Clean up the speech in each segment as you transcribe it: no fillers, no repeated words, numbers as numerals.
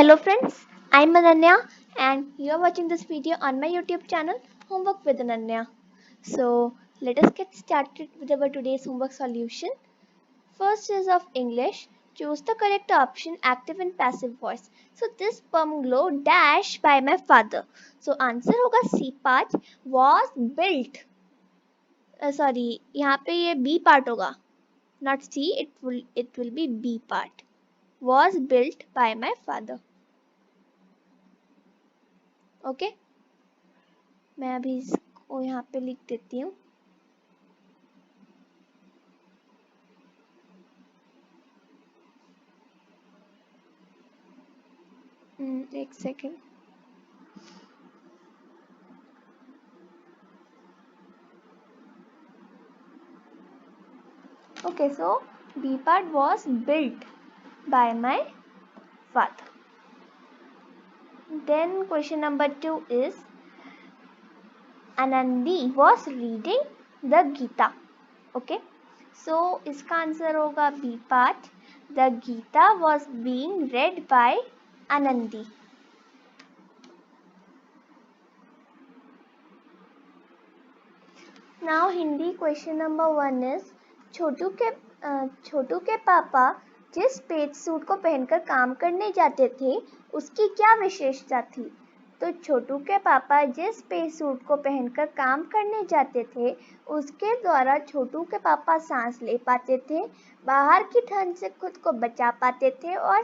Hello friends, I'm Ananya and you're watching this video on my YouTube channel Homework with Ananya. So let us get started with our today's homework solution. First is of English. Choose the correct option, active and passive voice. So this bungalow dash by my father. So answer होगा C part was built. Sorry, यहाँ पे ये B part होगा. Not C, it will be B part. Was built by my father. Okay मैं अभी इसको यहाँ पे लिख देती हूँ. एक second. Okay, so B part was built by my father. Then question number 2 is Anandi was reading the Gita. Okay, so इसका आंसर होगा B part. The Gita was being read by Anandi. Now Hindi question number 1 is छोटू के पापा जिस पेट suit को पहनकर काम करने जाते थे उसकी क्या विशेषता थी. तो छोटू के पापा जिस पेट सूट को पहनकर काम करने जाते थे उसके द्वारा छोटू के पापा सांस ले पाते थे, बाहर की ठंड से खुद को बचा पाते थे और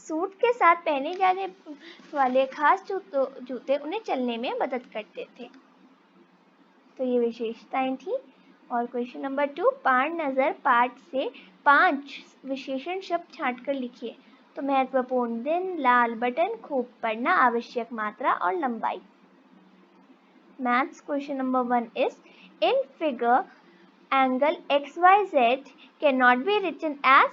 सूट के साथ पहने जाने वाले खास जूते उन्हें चलने में मदद करते थे. तो ये विशेषताएं थी. और क्वेश्चन नंबर 2 पाठ नजर पाठ से 5 विशेषण शब्द छांट कर लिखिए. तो महत्वपूर्ण दिन, लाल बटन, खूब पढ़ना, आवश्यक मात्रा और लंबाई. Maths question number 1 is in figure angle XYZ can not be written as,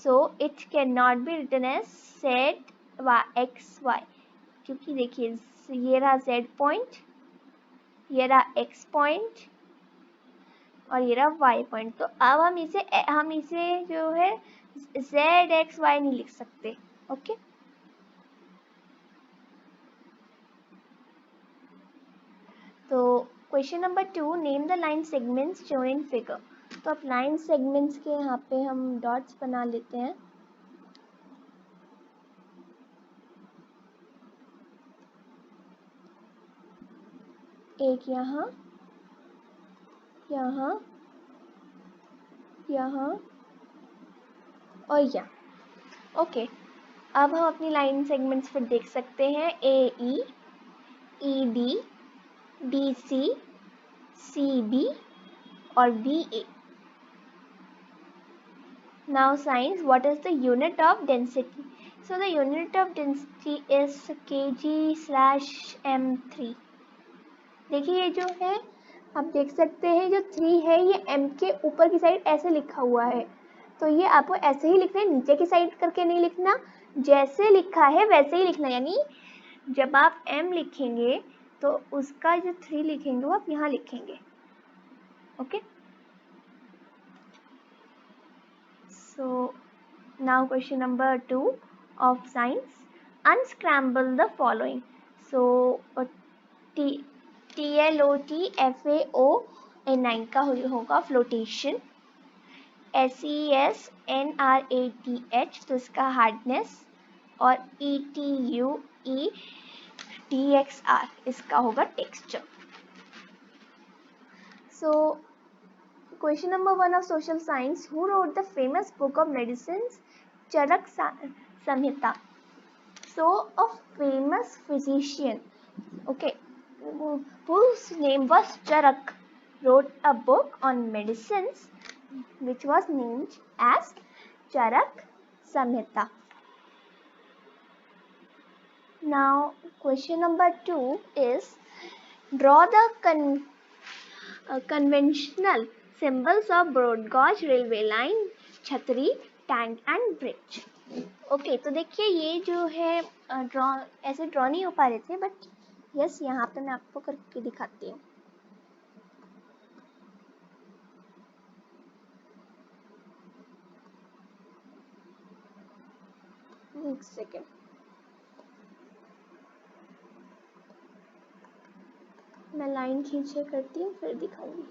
so it can not be written as ZXY क्योंकि देखिए ये रहा Z पॉइंट, ये रहा X पॉइंट और ये रहा Y पॉइंट. तो अब हम इसे जो है ZXY नहीं लिख सकते. ओके तो question number 2 name the line segments shown in figure. तो अब लाइन सेगमेंट्स के यहाँ पे हम डॉट्स बना लेते हैं. एक यहाँ, यहाँ, यहाँ और यहाँ. ओके अब हम अपनी लाइन सेगमेंट्स फिर देख सकते हैं. AE, ED, BC, CB और BA. Now signs, what is the unit of density? So the unit of density is kg/m3. देखिए ये जो है आप देख सकते हैं जो 3 है ये m के ऊपर की साइड ऐसे लिखा हुआ है. तो ये आपको ऐसे ही लिखना है, नीचे की साइड करके नहीं लिखना. जैसे लिखा है वैसे ही लिखना. यानी जब आप m लिखेंगे तो उसका जो 3 लिखेंगे वो आप यहाँ लिखेंगे. Okay So now question number 2 of science. Unscramble the following. So TLOTFAO9 का होगा flotation. SESNRATH तो इसका हार्डनेस और ETUEDXR इसका होगा texture. So question number 1 of social science. Who wrote the famous book of medicines Charak Samhita? So a famous physician, okay, whose name was Charak, wrote a book on medicines which was named as Charak Samhita. Now question number 2 is draw the conventional symbols of broad gauge railway line, छतरी, tank and bridge. Okay तो देखिए ये जो है ऐसे draw नहीं हो पा रहे थे बट यस यहाँ पे मैं आपको करके दिखाती हूँ. एक सेकेंड. मैं लाइन खींचे करती हूँ फिर दिखाऊंगी।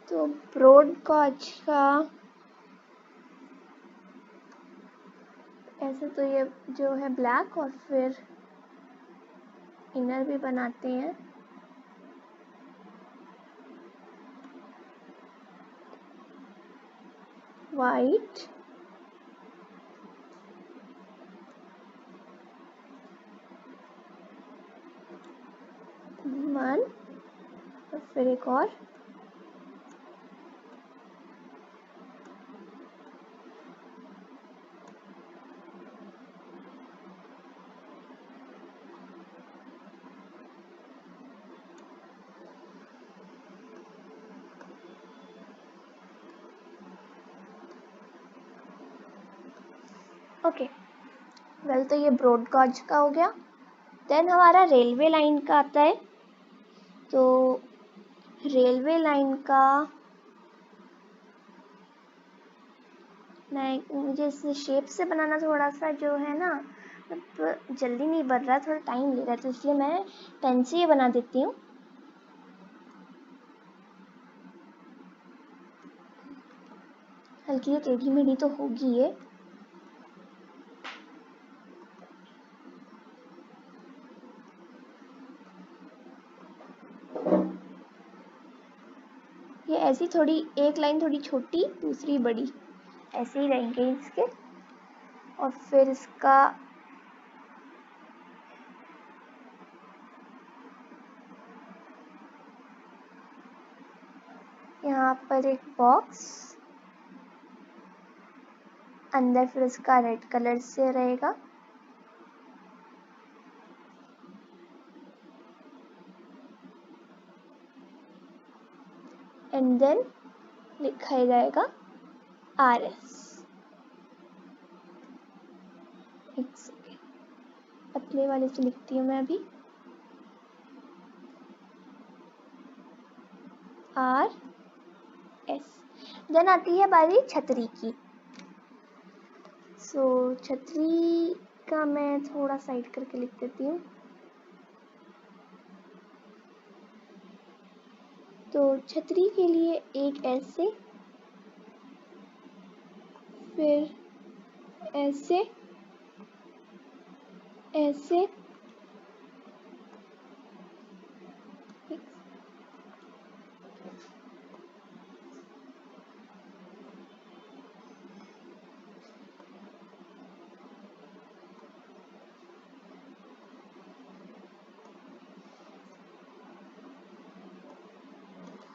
तो ब्रॉड गॉज का ऐसे तो ये जो है ब्लैक और फिर इनर भी बनाते हैं। वाइट, वन और फिर एक और ओके। वेल तो ये ब्रॉड गॉज का हो गया। देन हमारा रेलवे लाइन का आता है। तो रेलवे लाइन का मुझे इस शेप से बनाना थोड़ा सा जो है ना तो जल्दी नहीं बन रहा, थोड़ा टाइम ले रहा है, तो इसलिए मैं पेन से ये बना देती हूँ। हल्की टेढ़ी मेढ़ी तो होगी ये ऐसी थोड़ी एक लाइन थोड़ी छोटी दूसरी बड़ी ऐसे ही रहेंगे इसके। और फिर इसका यहाँ पर एक बॉक्स, अंदर फिर इसका रेड कलर से रहेगा। एंड देन लिखा जाएगा RS। एक सेकेंड, पतले वाले से लिखती हूँ मैं अभी। RS। देन आती है बारी छतरी की। सो छतरी का मैं थोड़ा साइड करके लिख देती हूँ। तो छतरी के लिए एक ऐसे, फिर ऐसे, ऐसे,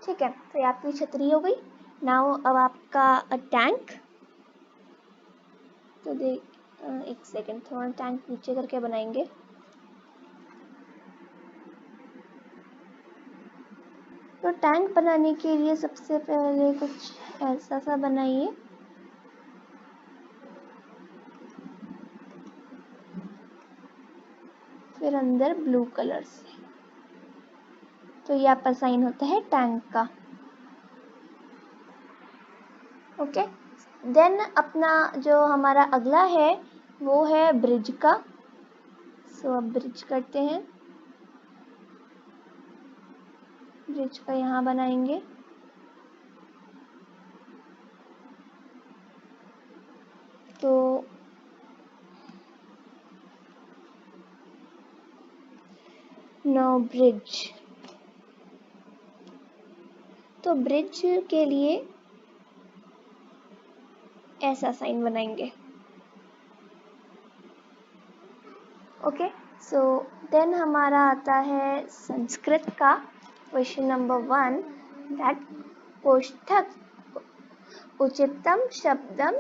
ठीक है। तो ये आपकी छतरी हो गई। नाउ अब आपका टैंक। तो एक सेकेंड, थोड़ा टैंक नीचे करके बनाएंगे। तो टैंक बनाने के लिए सबसे पहले कुछ ऐसा सा बनाइए। फिर अंदर ब्लू कलर से, तो ये आपका साइन होता है टैंक का। ओके। देन अपना जो हमारा अगला है वो है ब्रिज का। सो अब ब्रिज करते हैं। ब्रिज का यहाँ बनाएंगे। तो नो ब्रिज। तो ब्रिज के लिए ऐसा साइन बनाएंगे। ओके। सो देन हमारा आता है संस्कृत का क्वेश्चन नंबर 1, दैट कोष्ठक उचितम शब्दम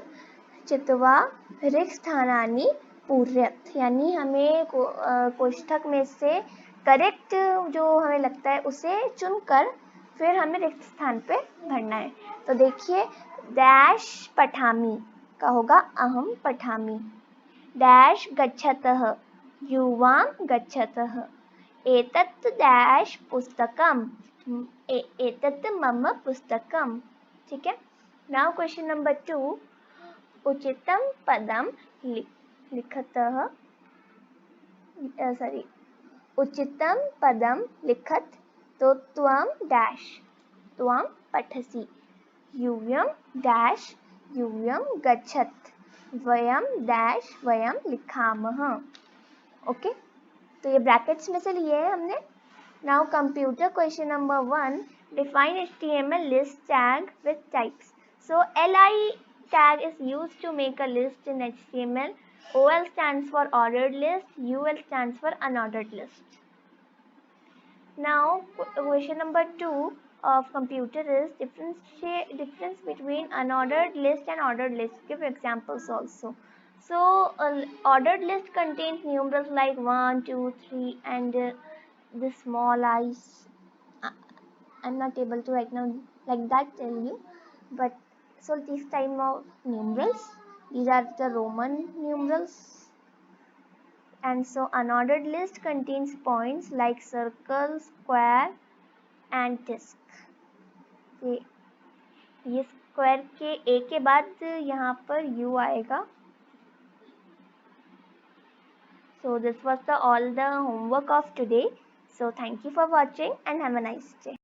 चित्वा रिक्तस्थानानि पूरयत। यानी हमें कोष्ठक में से करेक्ट जो हमें लगता है उसे चुनकर फिर हमें रिक्त स्थान पे भरना है। तो देखिए, डैश पठामि का होगा अहम पठामि, डैश गच्छतः युवां गच्छतः। एतत् डैश पुस्तकम्, एतत् मम पुस्तकम्। ठीक है। नाउ क्वेश्चन नंबर 2, उचितं पदं लिखतः, सॉरी, उचितं पदं लिखत तो त्वं डैश, त्वं पठसि। यूयं डैश यूयं गच्छत, वयं डैश वयं लिखामः। ओके, तो ये ब्रैकेट्स में से लिए हैं हमने। Now computer question number 1, define HTML list tag with types. So li tag is used to make a list in HTML. OL stands for ordered list, UL stands for unordered list. Now question number 2 of computer is difference between unordered list and ordered list. Give examples also. So ordered list contains numerals like 1, 2, 3 and the small i's. I'm not able to right now like that tell you, but so this type of numerals, these are the Roman numerals. And so unordered list contains points like circle, square and disk. ये square के ए के बाद यहाँ पर you आएगा. So this was all the homework of today. So thank you for watching and have a nice day.